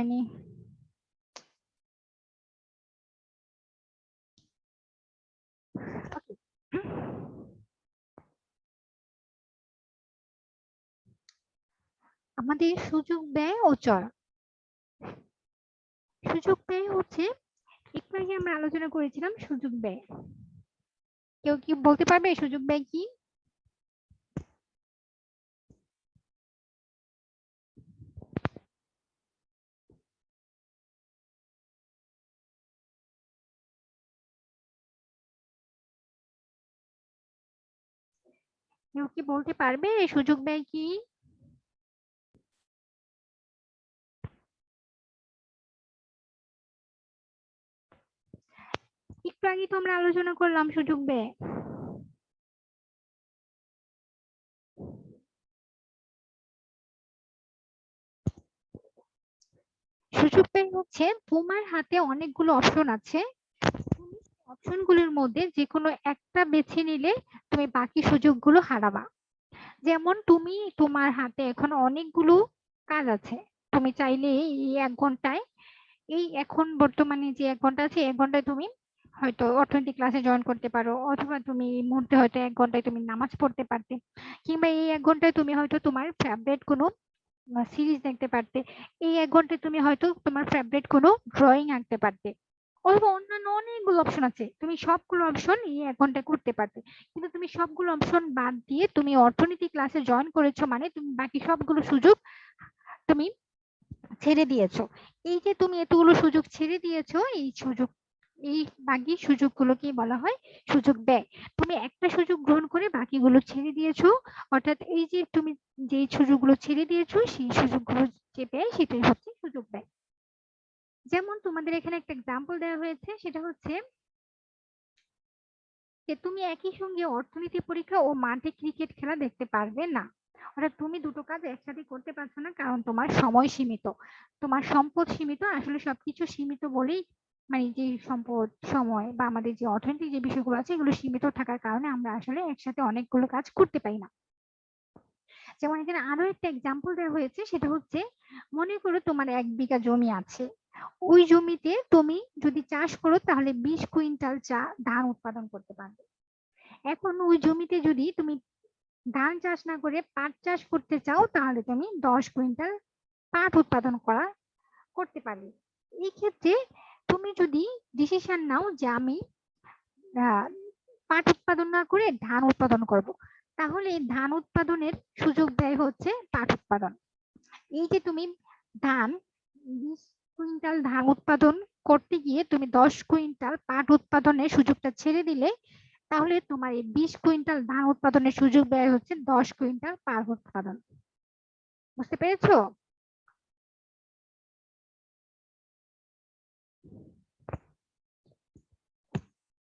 হয়নি। আমাদের সুযোগ ব্যয় ও চর। সুযোগ ব্যয় হচ্ছে, একটু আগে আমরা আলোচনা করেছিলাম সুযোগ ব্যয়। কেউ কি বলতে পারবে সুযোগ ব্যয় কি? কেউ কি বলতে পারবে সুযোগ ব্যয় কি? একটু আগে তো আমরা আলোচনা করলাম সুযোগ ব্যয়। সুযোগ ব্যয় হচ্ছে তোমার হাতে অনেকগুলো অপশন আছে, তুমি অপশনগুলোর মধ্যে যে কোনো একটা বেছে নিলে তুমি বাকি সুযোগগুলো হারাবা। যেমন তুমি, তোমার হাতে এখন অনেকগুলো কাজ আছে, তুমি চাইলে এই 1 ঘন্টায়, এই এখন বর্তমানে যে 1 ঘন্টা আছে 1 ঘন্টায় তুমি হয়তো অর্থনৈতিক ক্লাসে জয়েন করতে পারো, অথবা তুমি এই মুহূর্তে হয়তো 1 ঘন্টায় তুমি নামাজ পড়তে পারতে, কিংবা এই 1 ঘন্টায় তুমি হয়তো তোমার ফেভারিট কোনো সিরিজ দেখতে পারতে, এই 1 ঘন্টায় তুমি হয়তো তোমার ফেভারিট কোনো ড্রয়িং আঁকতে পারতে, অথবা অন্যান্য অনেকগুলো অপশন আছে, তুমি সবগুলো অপশন এই 1 ঘন্টায় করতে পারতে। কিন্তু তুমি সবগুলো অপশন বাদ দিয়ে তুমি অর্থনীতি ক্লাসে জয়েন করেছো, মানে তুমি বাকি সবগুলো সুযোগ তুমি ছেড়ে দিয়েছো। এই যে তুমি এতগুলো সুযোগ ছেড়ে দিয়েছো, এই সুযোগ, এই বাকি সুযোগগুলোকে বলা হয় সুযোগ ব্যয়। তুমি একটা সুযোগ গ্রহণ করে বাকিগুলো ছেড়ে দিয়েছো, অর্থাৎ এই যে তুমি যে সুযোগগুলো ছেড়ে দিয়েছো সেই সুযোগগুলো যে ব্যয় সেটাই হচ্ছে সুযোগ ব্যয়। যেমন তোমাদের এখানে একটা এক্সাম্পল দেওয়া হয়েছে, সেটা হচ্ছে যে তুমি একই সঙ্গে অর্থনীতি পরীক্ষা ও মাঠে ক্রিকেট খেলা দেখতে পারবে না। অর্থাৎ তুমি দুটো কাজ একসাথে করতে পারছো না, কারণ তোমার সময় সীমিত, তোমার সম্পদ সীমিত, আসলে সবকিছু সীমিত বলেই, মানে যে সম্পদ, সময় বা আমাদের যে অর্থনৈতিক যে বিষয়গুলো আছে এগুলো সীমিত থাকার কারণে আমরা আসলে একসাথে অনেকগুলো কাজ করতে পারি না। যেমন এখানে আরো একটা এক্সাম্পল দেওয়া হয়েছে, সেটা হচ্ছে মনে করো তোমার 1 বিঘা জমি আছে, ওই জমিতে তুমি যদি চাষ করো তাহলে 20 কুইন্টাল ধান উৎপাদন করতে পারবে। এখন ওই জমিতে যদি তুমি ধান চাষ না করে পাট চাষ করতে চাও তাহলে তুমি 10 কুইন্টাল পাট উৎপাদন করতে পারবে। এই ক্ষেত্রে তুমি যদি ডিসিশন নাও যে আমি পাট উৎপাদন না করে ধান উৎপাদন করব, তাহলে ধান উৎপাদনের সুযোগ ব্যয় হচ্ছে পাট উৎপাদন। এই যে তুমি ধান 20 কুইন্টাল ধান উৎপাদন করতে গিয়ে তুমি 10 কুইন্টাল পাট উৎপাদনের সুযোগটা ছেড়ে দিলে, তাহলে তোমার এই 20 কুইন্টাল ধান উৎপাদনের সুযোগ ব্যয় হচ্ছে 10 কুইন্টাল পাট উৎপাদন। বুঝতে পেরেছো?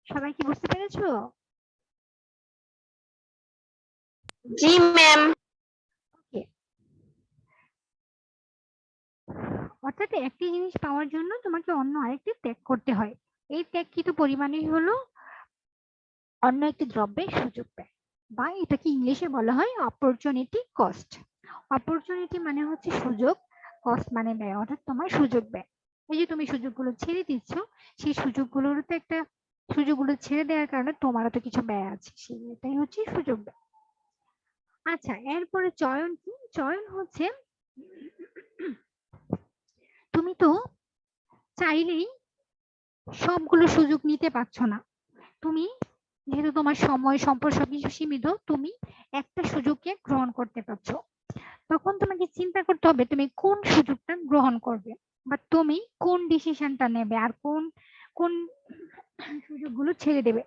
সবাই কি বুঝতে পেরেছো? জি ম্যাম। অর্থাৎ একটি জিনিস পাওয়ার জন্য তোমাকে অন্য আরেকটি ত্যাগ করতে হয়, এই ত্যাগকৃত পরিমাণই হলো অন্য একটি দ্রব্যের সুযোগ ব্যয়, বা এটাকে ইংলিশে বলা হয় অপরচুনিটি কস্ট। অপরচুনিটি মানে হচ্ছে সুযোগ, কস্ট মানে ব্যয়, অর্থাৎ তোমার সুযোগ ব্যয়। এই যে তুমি সুযোগগুলো ছেড়ে দিচ্ছ, সেই সুযোগগুলোর তো একটা, সুযোগগুলো ছেড়ে দেওয়ার কারণে তোমারও তো কিছু ব্যয় আছে, সেটাই হচ্ছে সুযোগ ব্যয়। আচ্ছা, এরপরে চয়ন কি? চয়ন হচ্ছে তুমি তো চাইলেই সবগুলো সুযোগ নিতে পারছো না, তুমি যেহেতু তোমার সময় সম্পদ সবকিছু সীমিত, তুমি একটা সুযোগকে গ্রহণ করতে পারছো, তখন তোমাকে চিন্তা করতে হবে তুমি কোন সুযোগটা গ্রহণ করবে, বা তুমি কোন ডিসিশনটা নেবে, আর কোন কোন সুযোগগুলো ছেড়ে দেবে।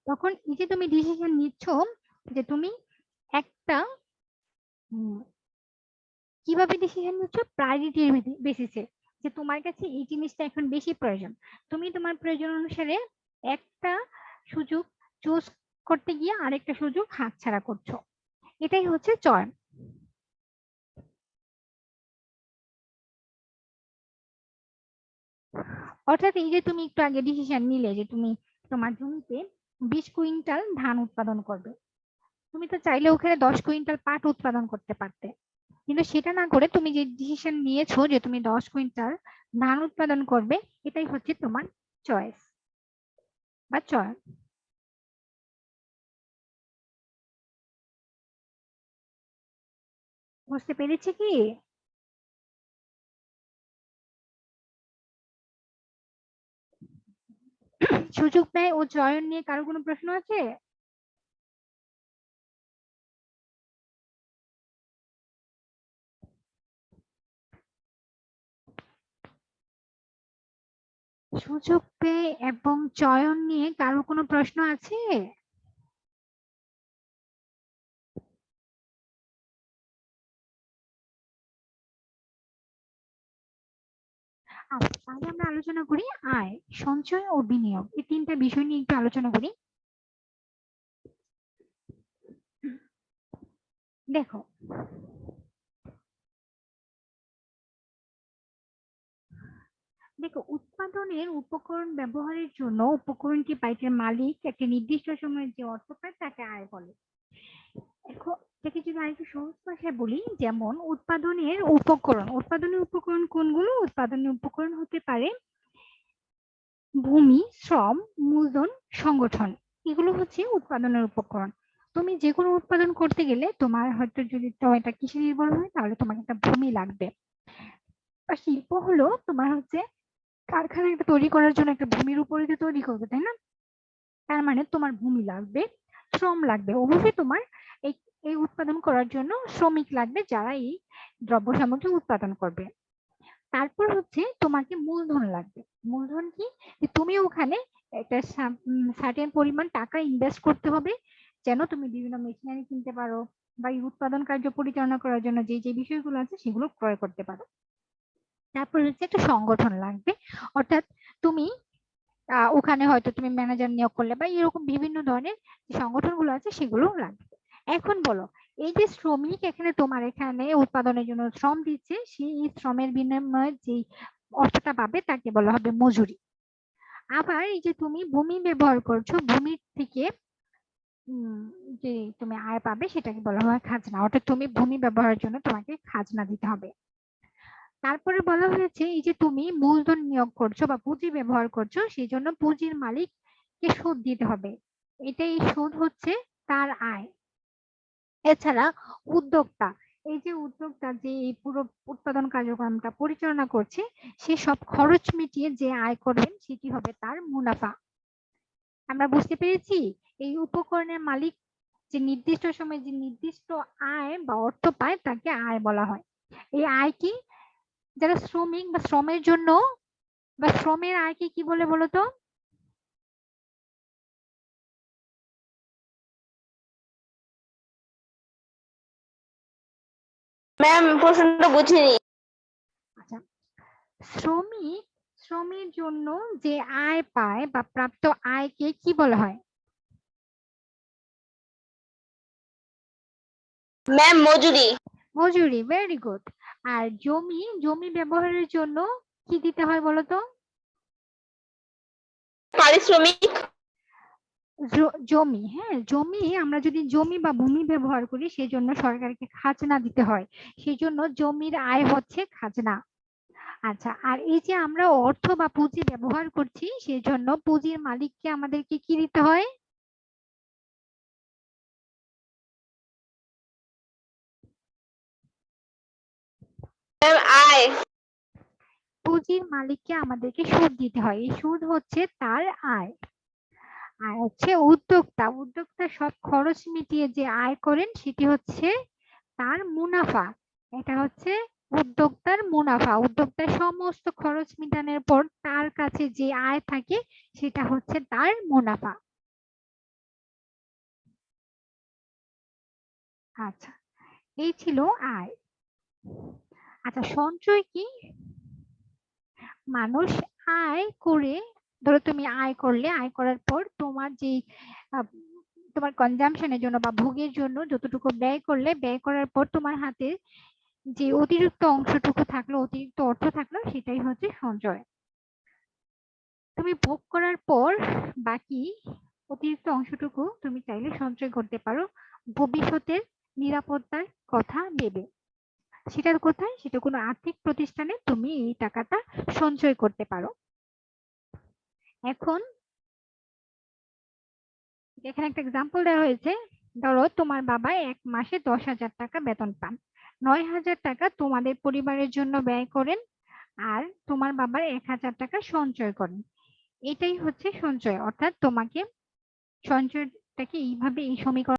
তখন এই যে তুমি ডিসিশন নিচ্ছ যে তুমি একটা কিভাবে ডিসিশন নিচ্ছ, প্রায়োরিটির বেসিসে, যে তোমার কাছে এই জিনিসটা এখন বেশি প্রয়োজন, তুমি তোমার প্রয়োজন অনুসারে একটা সুযোগ চুজ করতে গিয়ে আরেকটা সুযোগ হাতছাড়া করছো, এটাই হচ্ছে চয়ন। অর্থাৎ এই যে তুমি একটু আগে ডিসিশন নিলে যে তুমি তোমার জমিতে 20 কুইন্টাল ধান উৎপাদন করবে, তুমি তো চাইলে ওখানে 10 কুইন্টাল পাট উৎপাদন করতে পারতে, কিন্তু সেটা না করে তুমি যে ডিসিশন নিয়েছো যে তুমি 10 কুইন্টাল ধান উৎপাদন করবে, এটাই হচ্ছে তোমার চয়েস বা চয়ন। বুঝতে পেরেছি কি? সুযোগ ব্যয় ও চয়ন নিয়ে কারো কোনো প্রশ্ন আছে? সুযোগ ব্যয় এবং চয়ন নিয়ে কারো কোনো প্রশ্ন আছে? আচ্ছা, তাহলে আমরা আলোচনা করি আয়, সঞ্চয় ও বিনিয়োগ, এই তিনটা বিষয় নিয়ে একটু আলোচনা করি। দেখো, উৎপাদনের উপকরণ ব্যবহারের জন্য উপকরণটি পাইকারের মালিক একটা নির্দিষ্ট সময়ে যে অর্থ পায় তাকে আয় বলে। এখন এটাকে যদি আরেকটু সহজ ভাষায় বলি, যেমন উৎপাদনের উপকরণ কোনগুলো? উৎপাদনের উপকরণ হতে পারে ভূমি, শ্রম, মূলধন, সংগঠন, এগুলো হচ্ছে উৎপাদনের উপকরণ। তুমি যে কোনো উৎপাদন করতে গেলে তোমার হয়তো, যদি তোমার এটা কৃষি নির্ভর হয়, তাহলে তোমার একটা ভূমি লাগবে। আর শিল্প হলো তোমার হচ্ছে কারখানা একটা তৈরি করার জন্য একটা ভূমির উপরে যে তৈরি করবে, তাই না? তার মানে তোমার ভূমি লাগবে, শ্রম লাগবে, অবশ্যই তোমার এই এই উৎপাদন করার জন্য শ্রমিক লাগবে যারা এই দ্রব্য সামগ্রী উৎপাদন করবে। তারপর হচ্ছে তোমাকে মূলধন লাগবে। মূলধন কি? যে তুমি ওখানে একটা সার্টেন পরিমাণ টাকা ইনভেস্ট করতে হবে, যেন তুমি বিভিন্ন মেশিনারি কিনতে পারো বা এই উৎপাদন কার্য পরিচালনা করার জন্য যে যে বিষয়গুলো আছে সেগুলো ক্রয় করতে পারো। তারপর হচ্ছে একটা সংগঠন লাগবে, অর্থাৎ তুমি ওখানে হয়তো তুমি ম্যানেজার নিয়োগ করলে বা এরকম বিভিন্ন ধরনের যে সংগঠনগুলো আছে সেগুলো লাগবে। এখন বলো, এই যে শ্রমিক এখানে তোমার এখানে উৎপাদনের জন্য শ্রম দিচ্ছে, সেই শ্রমের বিনিময়ে যে অর্থটা পাবে তাকে বলা হবে মজুরি। আবার এই যে তুমি ভূমি ব্যবহার করছো, ভূমির থেকে উম, যে তুমি আয় পাবে সেটাকে বলা হয় খাজনা, অর্থাৎ তুমি ভূমি ব্যবহারের জন্য তোমাকে খাজনা দিতে হবে। তারপরে বলা হয়েছে এই যে তুমি মূলধন নিয়োগ করছো বা পুঁজি ব্যবহার করছো, সেই জন্য পুঁজির মালিককে সুদ দিতে হবে, এটাই সুদ হচ্ছে তার আয়। এছাড়া উদ্যোক্তা, এই যে উদ্যোক্তা যে এই পুরো উৎপাদন কার্যক্রমটা পরিচালনা করছে, সে সব খরচ মিটিয়ে যে আয় করবেন সেটি হবে তার মুনাফা। আমরা বুঝতে পেরেছি, এই উপকরণের মালিক যে নির্দিষ্ট সময়ে যে নির্দিষ্ট আয় বা অর্থ পায় তাকে আয় বলা হয়। এই আয় কি, যারা শ্রমিক বা শ্রমের জন্য বা শ্রমের আয়কে কি বলে বলতো? ম্যাম প্রশ্নটা বুঝিনি। আচ্ছা, শ্রমিক, শ্রমের জন্য যে আয় পায় বা প্রাপ্ত আয়কে কি বলা হয়? ম্যাম মজুরি। মজুরি, ভেরি গুড। আর জমি, জমি ব্যবহারের জন্য কি দিতে হয় বলতো? পারিশ্রমিক। জমি, হ্যাঁ, জমি, আমরা যদি জমি বা ভূমি ব্যবহার করি সেজন্য সরকারকে খাজনা দিতে হয়, সেই জন্য জমির আয় হচ্ছে খাজনা। আচ্ছা, আর এই যে আমরা অর্থ বা পুঁজি ব্যবহার করছি সেই জন্য পুঁজির মালিককে আমাদেরকে কি দিতে হয়? ম্যাম আয়। পুঁজির মালিককে আমাদেরকে সুদ দিতে হয়, এই সুদ হচ্ছে তার আয়। আর হচ্ছে উদ্যোক্তা, উদ্যোক্তা সব খরচ মিটিয়ে যে আয় করেন সেটি হচ্ছে তার মুনাফা। এটা হচ্ছে উদ্যোক্তার মুনাফা, উদ্যোক্তার সমস্ত খরচ মিটানোর পর তার কাছে যে আয় থাকে সেটা হচ্ছে তার মুনাফা। আচ্ছা, এই ছিল আয়। আচ্ছা, সঞ্চয় কি? মানুষ আয় করে, ধরো তুমি আয় করলে, আয় করার পর তোমার যে আহ, তোমার কনজাম্পশনের জন্য বা ভোগের জন্য যতটুকু ব্যয় করলে, ব্যয় করার পর তোমার হাতে যে অতিরিক্ত অংশটুকু থাকলো, অতিরিক্ত অর্থ থাকলো, সেটাই হচ্ছে সঞ্চয়। তুমি ভোগ করার পর বাকি অতিরিক্ত অংশটুকু তুমি চাইলে সঞ্চয় করতে পারো ভবিষ্যতের নিরাপত্তার কথা ভেবে। সেটার কোথায়? সেটা কোনো আর্থিক প্রতিষ্ঠানে তুমি এই টাকাটা সঞ্চয় করতে পারো। এখন এখানে একটা এক্সাম্পল দেওয়া হয়েছে, ধরো তোমার বাবা এক মাসে 10,000 টাকা বেতন পান, 9,000 টাকা তোমাদের পরিবারের জন্য ব্যয় করেন, আর তোমার বাবার 1,000 টাকা সঞ্চয় করেন। এটাই হচ্ছে সঞ্চয়, অর্থাৎ তোমাকে সঞ্চয়টাকে এইভাবে এই সমীকরণ